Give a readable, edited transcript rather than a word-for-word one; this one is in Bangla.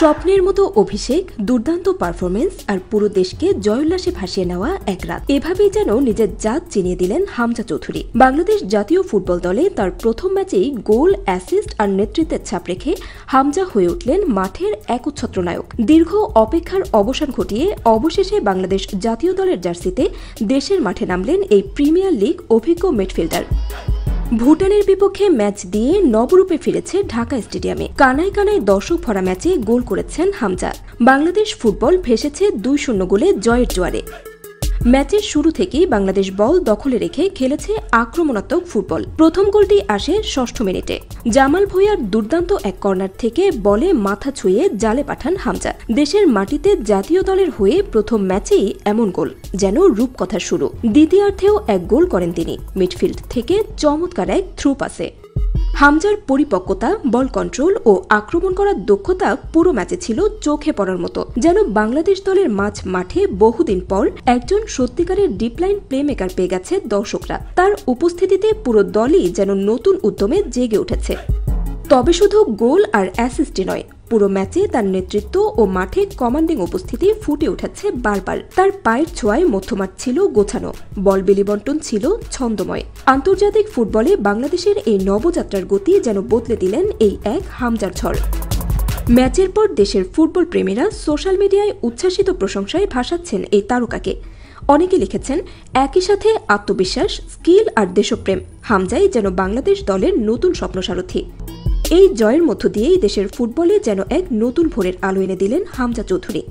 স্বপ্নের মতো অভিষেক, দুর্দান্ত পারফরমেন্স আর পুরো দেশকে জয়োল্লাসে ভাসিয়ে নেওয়া এক রাত। এভাবেই যেন নিজের জাত চিনিয়ে দিলেন হামজা চৌধুরী। বাংলাদেশ জাতীয় ফুটবল দলে তার প্রথম ম্যাচেই গোল, অ্যাসিস্ট আর নেতৃত্বের ছাপ রেখে হামজা হয়ে উঠলেন মাঠের একচ্ছত্র নায়ক। দীর্ঘ অপেক্ষার অবসান ঘটিয়ে অবশেষে বাংলাদেশ জাতীয় দলের জার্সিতে দেশের মাঠে নামলেন এই প্রিমিয়ার লিগ অভিজ্ঞ মিডফিল্ডার। ভুটানের বিপক্ষে ম্যাচ দিয়ে নবরূপে ফিরেছে ঢাকা স্টেডিয়ামে। কানায় কানায় দর্শক ভরা ম্যাচে গোল করেছেন হামজা। বাংলাদেশ ফুটবল ভেসেছে 2-0 গোলে জয়ের জোয়ারে। ম্যাচের শুরু থেকেই বাংলাদেশ বল দখলে রেখে খেলেছে আক্রমণাত্মক ফুটবল। প্রথম গোলটি আসে 6 মিনিটে। জামাল ভুঁইয়ার দুর্দান্ত এক কর্নার থেকে বলে মাথা ছুঁয়ে জালে পাঠান হামজা। দেশের মাটিতে জাতীয় দলের হয়ে প্রথম ম্যাচেই এমন গোল, যেন রূপকথার শুরু। দ্বিতীয়ার্ধেও এক গোল করেন তিনি মিডফিল্ড থেকে চমৎকার এক থ্রু পাসে। হামজার পরিপক্কতা, বল কন্ট্রোল ও আক্রমণ করার দক্ষতা পুরো ম্যাচে ছিল চোখে পড়ার মতো। যেন বাংলাদেশ দলের মাঠে বহুদিন পর একজন সত্যিকারের ডিপলাইন প্লেমেকার পেয়ে গেছে দর্শকরা। তার উপস্থিতিতে পুরো দলই যেন নতুন উদ্যমে জেগে উঠেছে। তবে শুধু গোল আর অ্যাসিস্টই নয়, পুরো ম্যাচে তার নেতৃত্ব ও মাঠে কমান্ডিং উপস্থিতি ফুটে উঠেছে বারবার। তার পায়ের ছোঁয়ায় মধ্যমাঠ ছিল গোছানো, বল বিলিবন্টন ছিল ছন্দময়। আন্তর্জাতিক ফুটবলে বাংলাদেশের এই নবযাত্রার গতি যেন বদলে দিলেন এই এক হামজার ঝড়। ম্যাচের পর দেশের ফুটবল প্রেমীরা সোশ্যাল মিডিয়ায় উচ্ছ্বাসিত প্রশংসায় ভাসাচ্ছেন এই তারকাকে। অনেকে লিখেছেন, একই সাথে আত্মবিশ্বাস, স্কিল আর দেশপ্রেম, হামজাই যেন বাংলাদেশ দলের নতুন স্বপ্নসারথী। এই জয়ের মধ্য দিয়েই দেশের ফুটবলে যেন এক নতুন ভোরের আলো এনে দিলেন হামজা চৌধুরী।